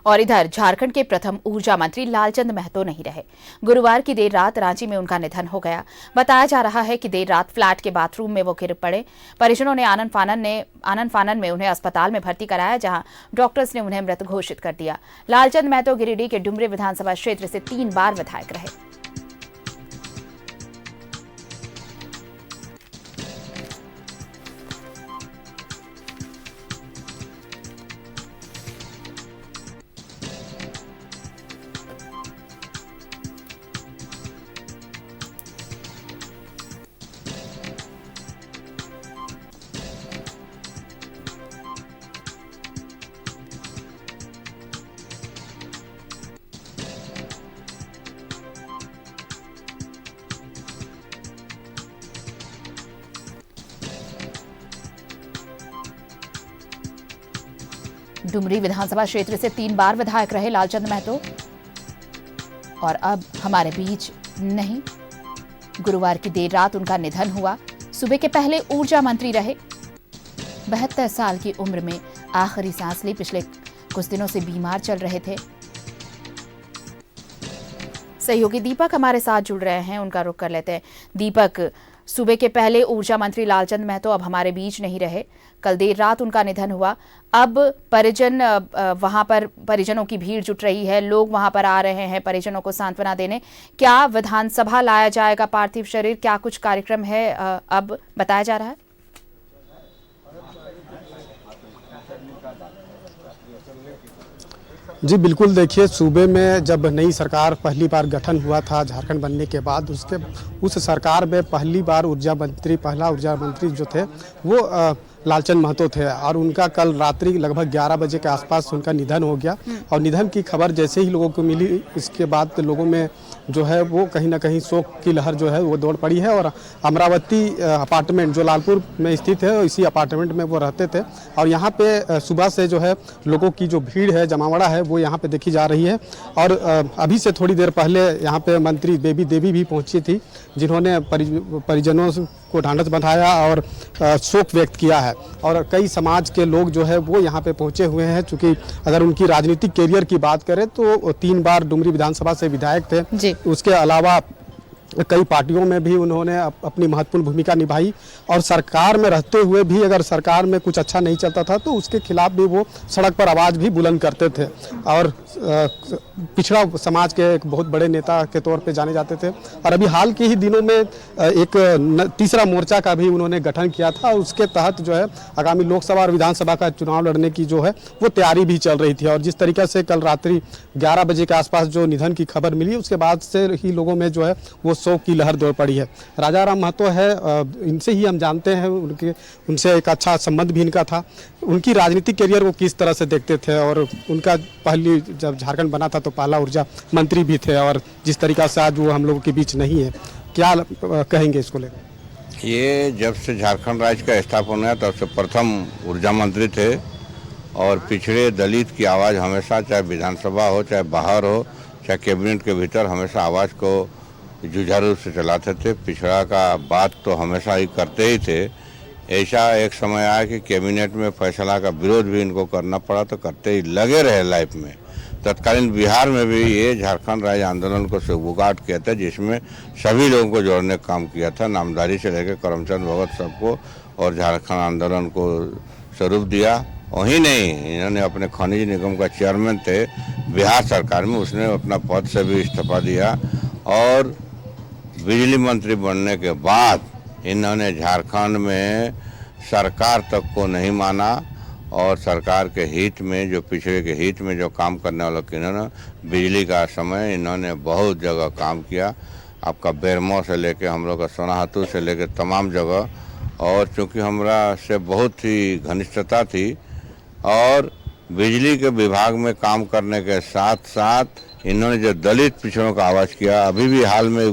और इधर झारखंड के प्रथम ऊर्जा मंत्री लालचंद महतो नहीं रहे। गुरुवार की देर रात रांची में उनका निधन हो गया। बताया जा रहा है कि देर रात फ्लैट के बाथरूम में वो गिर पड़े। परिजनों ने आनन फानन में उन्हें अस्पताल में भर्ती कराया, जहां डॉक्टर्स ने उन्हें मृत घोषित कर दिया। लालचंद महतो गिरिडीह के डुमरी विधानसभा क्षेत्र से 3 बार विधायक रहे। डुमरी विधानसभा क्षेत्र से 3 बार विधायक रहे लालचंद महतो और अब हमारे बीच नहीं। गुरुवार की देर रात उनका निधन हुआ। सूबे के पहले ऊर्जा मंत्री रहे। 72 साल की उम्र में आखिरी सांस ली। पिछले कुछ दिनों से बीमार चल रहे थे। सहयोगी दीपक हमारे साथ जुड़ रहे हैं, उनका रुख कर लेते हैं। दीपक, सूबे के पहले ऊर्जा मंत्री लालचंद महतो अब हमारे बीच नहीं रहे। कल देर रात उनका निधन हुआ। अब वहां पर परिजनों की भीड़ जुट रही है। लोग वहां पर आ रहे हैं परिजनों को सांत्वना देने। क्या विधानसभा लाया जाएगा पार्थिव शरीर? क्या कुछ कार्यक्रम है अब बताया जा रहा है? जी बिल्कुल, देखिए, सूबे में जब नई सरकार पहली बार गठन हुआ था झारखंड बनने के बाद, उस सरकार में पहला ऊर्जा मंत्री जो थे वो लालचंद महतो थे और उनका कल रात्रि लगभग 11 बजे के आसपास उनका निधन हो गया। और निधन की खबर जैसे ही लोगों को मिली, इसके बाद लोगों में जो है वो कहीं ना कहीं शोक की लहर जो है वो दौड़ पड़ी है। और अमरावती अपार्टमेंट जो लालपुर में स्थित है, इसी अपार्टमेंट में वो रहते थे और यहाँ पे सुबह से जो है लोगों की जो भीड़ है, जमावड़ा है, वो यहाँ पे देखी जा रही है। और अभी से थोड़ी देर पहले यहाँ पे मंत्री बेबी देवी भी पहुँची थी, जिन्होंने परिजनों को ढांढस बंधाया और शोक व्यक्त किया है। और कई समाज के लोग जो है वो यहाँ पे पहुँचे हुए हैं। चूँकि अगर उनकी राजनीतिक कैरियर की बात करें तो 3 बार डुमरी विधानसभा से विधायक थे। उसके अलावा कई पार्टियों में भी उन्होंने अपनी महत्वपूर्ण भूमिका निभाई और सरकार में रहते हुए भी अगर सरकार में कुछ अच्छा नहीं चलता था तो उसके खिलाफ भी वो सड़क पर आवाज़ भी बुलंद करते थे और पिछड़ा समाज के एक बहुत बड़े नेता के तौर पे जाने जाते थे। और अभी हाल के ही दिनों में एक तीसरा मोर्चा का भी उन्होंने गठन किया था और उसके तहत जो है आगामी लोकसभा और विधानसभा का चुनाव लड़ने की जो है वो तैयारी भी चल रही थी। और जिस तरीके से कल रात्रि 11 बजे के आसपास जो निधन की खबर मिली, उसके बाद से ही लोगों में जो है वो शोक की लहर दौड़ पड़ी है। राजा राम महतो है, इनसे ही हम जानते हैं, उनसे एक अच्छा संबंध भी इनका था। उनकी राजनीतिक करियर वो किस तरह से देखते थे और उनका पहली जब झारखंड बना था तो पहला ऊर्जा मंत्री भी थे और जिस तरीका से आज वो हम लोगों के बीच नहीं है, क्या कहेंगे इसको लेकर? ये जब से झारखंड राज्य का स्थापना हुआ तब से प्रथम ऊर्जा मंत्री थे और पिछड़े दलित की आवाज़ हमेशा, चाहे विधानसभा हो, चाहे बाहर हो, चाहे कैबिनेट के भीतर, हमेशा आवाज़ को जुझारू रूप से चलाते थे। पिछड़ा का बात तो हमेशा ही करते ही थे। ऐसा एक समय आया कि कैबिनेट में फैसला का विरोध भी इनको करना पड़ा, तो करते ही लगे रहे लाइफ में। तत्कालीन बिहार में भी ये झारखंड राज्य आंदोलन को सुगबुगाहट किया था, जिसमें सभी लोगों को जोड़ने का काम किया था, नामधारी से लेकर करमचंद भगत सबको, और झारखंड आंदोलन को स्वरूप दिया। वही नहीं, इन्होंने अपने खनिज निगम का चेयरमैन थे बिहार सरकार में, उसने अपना पद से भी इस्तीफा दिया और बिजली मंत्री बनने के बाद इन्होंने झारखंड में सरकार तक को नहीं माना और सरकार के हित में, जो पिछड़े के हित में जो काम करने वालों के, इन्होंने बिजली का समय इन्होंने बहुत जगह काम किया। आपका बेरमो से लेके हम लोग का सोनाहातू से लेके तमाम जगह। और चूँकि हमरा से बहुत ही घनिष्ठता थी और बिजली के विभाग में काम करने के साथ साथ इन्होंने जो दलित पिछड़ों का आवाज़ किया, अभी भी हाल में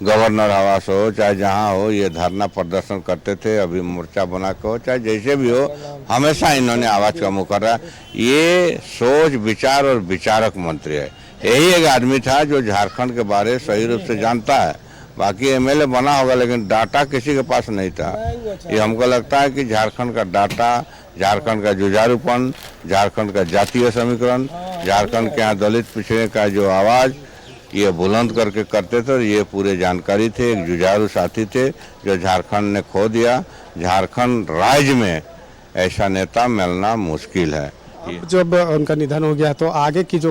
गवर्नर आवास हो, चाहे जहाँ हो, ये धरना प्रदर्शन करते थे, अभी मोर्चा बना के हो, चाहे जैसे भी हो, हमेशा इन्होंने आवाज़ का मुकर्रा। ये सोच, विचार और विचारक मंत्री है। यही एक आदमी था जो झारखंड के बारे सही रूप से जानता है बाकी एमएलए बना होगा, लेकिन डाटा किसी के पास नहीं था। ये हमको लगता है कि झारखंड का डाटा, झारखंड का जुझारूपन, झारखंड का जातीय समीकरण, झारखंड के यहाँ दलित पिछड़े का जो आवाज़ ये बुलंद करके करते थे, ये पूरे जानकारी थे। एक जुझारू साथी थे जो झारखंड ने खो दिया। झारखंड राज्य में ऐसा नेता मिलना मुश्किल है। जब उनका निधन हो गया तो आगे की जो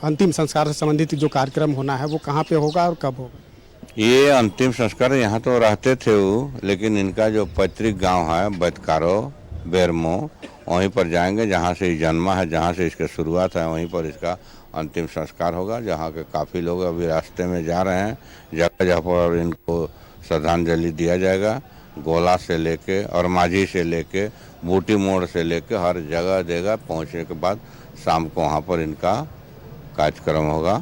अंतिम संस्कार से संबंधित जो कार्यक्रम होना है वो कहाँ पे होगा और कब होगा? ये अंतिम संस्कार यहाँ तो रहते थे वो, लेकिन इनका जो पैतृक गांव है बैतकारो बेरमो, वहीं पर जाएंगे जहाँ से ये जन्मा है, जहाँ से इसकी शुरुआत है, वहीं पर इसका अंतिम संस्कार होगा। जहाँ के काफ़ी लोग अभी रास्ते में जा रहे हैं, जगह जगह पर इनको श्रद्धांजलि दिया जाएगा। गोला से लेके और माझी से लेके बूटी मोड़ से लेके हर जगह देगा। पहुँचने के बाद शाम को वहाँ पर इनका कार्यक्रम होगा,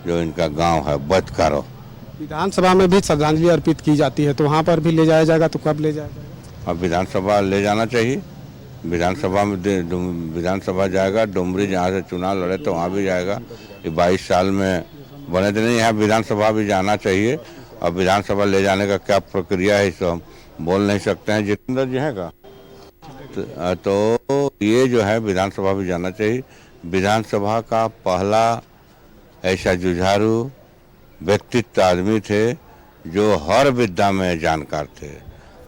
जो इनका गांव है बैतकारो। विधानसभा में भी श्रद्धांजलि अर्पित की जाती है, तो वहाँ पर भी ले जाया जाएगा, तो कब ले जाया जाएगा? अब विधानसभा ले जाना चाहिए। विधानसभा में विधानसभा जाएगा, डुमरी जहाँ से चुनाव लड़े तो वहाँ भी जाएगा। ये 22 साल में बने थे नहीं, यहाँ विधानसभा भी जाना चाहिए। अब विधानसभा ले जाने का क्या प्रक्रिया है, इसको हम बोल नहीं सकते हैं। जितेंद्र जी हैं का तो ये जो है विधानसभा भी जाना चाहिए। विधानसभा का पहला ऐसा जुझारू व्यक्तित्व आदमी थे जो हर विद्या में जानकार थे।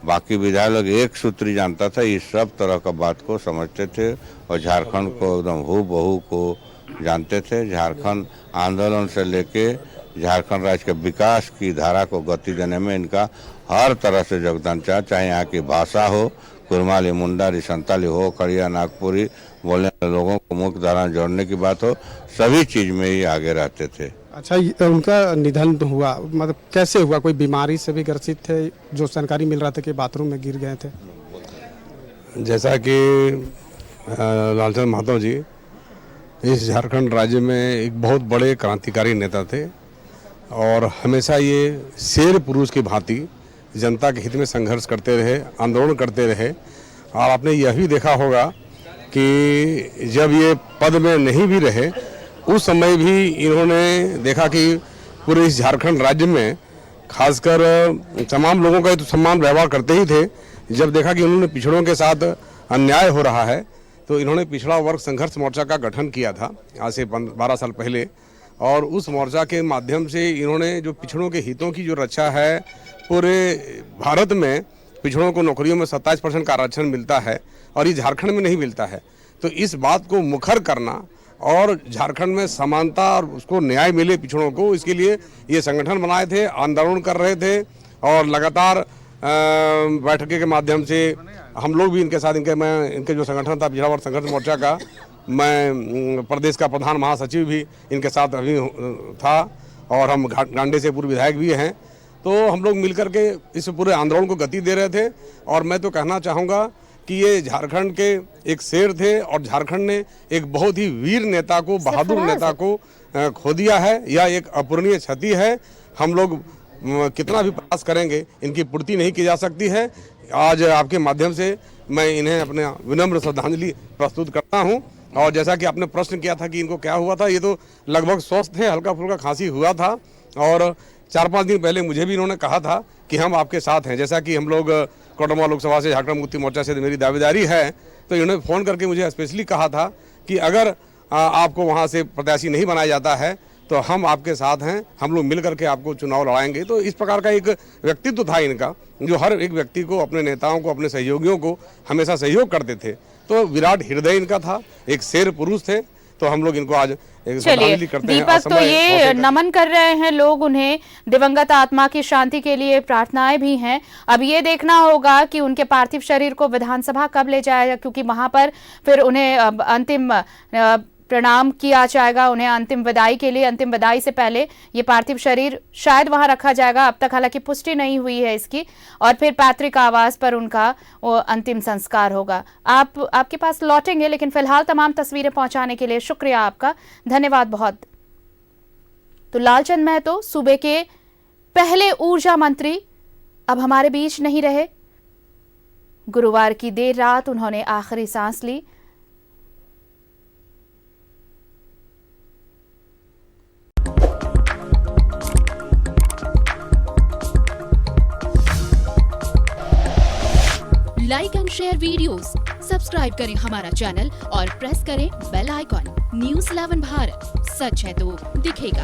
बाकी विधायक लोग एक सूत्री जानता था, इस सब तरह का बात को समझते थे और झारखंड को एकदम हूबहू को जानते थे। झारखंड आंदोलन से लेके झारखंड राज्य के विकास की धारा को गति देने में इनका हर तरह से योगदान था। चाहे यहाँ की भाषा हो, कुरमाली, मुंडारी, संताली हो, खड़िया, नागपुरी बोलने वाले लोगों को मुख्य धारा जोड़ने की बात हो, सभी चीज़ में ही आगे रहते थे। अच्छा, उनका निधन हुआ मतलब कैसे हुआ? कोई बीमारी से भी ग्रसित थे? जो जानकारी मिल रहा था कि बाथरूम में गिर गए थे। जैसा कि लालचंद महतो जी इस झारखंड राज्य में एक बहुत बड़े क्रांतिकारी नेता थे और हमेशा ये शेर पुरुष की भांति जनता के हित में संघर्ष करते रहे, आंदोलन करते रहे। और आपने यह भी देखा होगा कि जब ये पद में नहीं भी रहे, उस समय भी इन्होंने देखा कि पूरे इस झारखंड राज्य में खासकर तमाम लोगों का तो सम्मान व्यवहार करते ही थे। जब देखा कि उन्होंने पिछड़ों के साथ अन्याय हो रहा है तो इन्होंने पिछड़ा वर्ग संघर्ष मोर्चा का गठन किया था आज से 12 साल पहले। और उस मोर्चा के माध्यम से इन्होंने जो पिछड़ों के हितों की जो रक्षा है, पूरे भारत में पिछड़ों को नौकरियों में 27% का आरक्षण मिलता है और ये झारखंड में नहीं मिलता है। तो इस बात को मुखर करना और झारखंड में समानता और उसको न्याय मिले पिछड़ों को, इसके लिए ये संगठन बनाए थे, आंदोलन कर रहे थे और लगातार बैठकों के माध्यम से हम लोग भी इनके साथ इनके जो संगठन था पिछड़ा वर्ग संघर्ष मोर्चा का, मैं प्रदेश का प्रधान महासचिव भी इनके साथ अभी था और हम गांडे से पूर्व विधायक भी हैं। तो हम लोग मिलकर के इस पूरे आंदोलन को गति दे रहे थे। और मैं तो कहना चाहूँगा कि ये झारखंड के एक शेर थे और झारखंड ने एक बहुत ही वीर नेता को, बहादुर नेता को खो दिया है। यह एक अपूरणीय क्षति है। हम लोग कितना भी प्रयास करेंगे इनकी पूर्ति नहीं की जा सकती है। आज आपके माध्यम से मैं इन्हें अपने विनम्र श्रद्धांजलि प्रस्तुत करता हूं। और जैसा कि आपने प्रश्न किया था कि इनको क्या हुआ था, ये तो लगभग स्वस्थ थे, हल्का फुल्का खांसी हुआ था और 4-5 दिन पहले मुझे भी इन्होंने कहा था कि हम आपके साथ हैं। जैसा कि हम लोग कोडरमा लोकसभा से झारखंड मुक्ति मोर्चा से मेरी दावेदारी है, तो इन्होंने फ़ोन करके मुझे स्पेशली कहा था कि अगर आपको वहाँ से प्रत्याशी नहीं बनाया जाता है तो हम आपके साथ हैं, हम लोग मिल करके आपको चुनाव लड़ाएंगे। तो इस प्रकार का एक व्यक्तित्व था इनका, जो हर एक व्यक्ति को, अपने नेताओं को, अपने सहयोगियों को हमेशा सहयोग करते थे। तो विराट हृदय इनका था, एक शेर पुरुष थे। तो हम लोग इनको आज चलिए दीपक, तो ये नमन कर रहे हैं लोग उन्हें, दिवंगत आत्मा की शांति के लिए प्रार्थनाएं भी हैं। अब ये देखना होगा कि उनके पार्थिव शरीर को विधानसभा कब ले जाएगा, क्योंकि वहां पर फिर उन्हें अंतिम प्रणाम किया जाएगा, उन्हें अंतिम विदाई के लिए। अंतिम विदाई से पहले ये पार्थिव शरीर शायद वहां रखा जाएगा, अब तक हालांकि पुष्टि नहीं हुई है इसकी, और फिर पैतृक आवास पर उनका वो अंतिम संस्कार होगा। आपके पास लौटेंगे, लेकिन फिलहाल तमाम तस्वीरें पहुंचाने के लिए शुक्रिया आपका, धन्यवाद बहुत। तो लालचंद महतो सूबे के पहले ऊर्जा मंत्री अब हमारे बीच नहीं रहे। गुरुवार की देर रात उन्होंने आखिरी सांस ली। Like and share videos, subscribe करें हमारा चैनल और प्रेस करें बेल आइकॉन। News 11 भारत, सच है तो दिखेगा।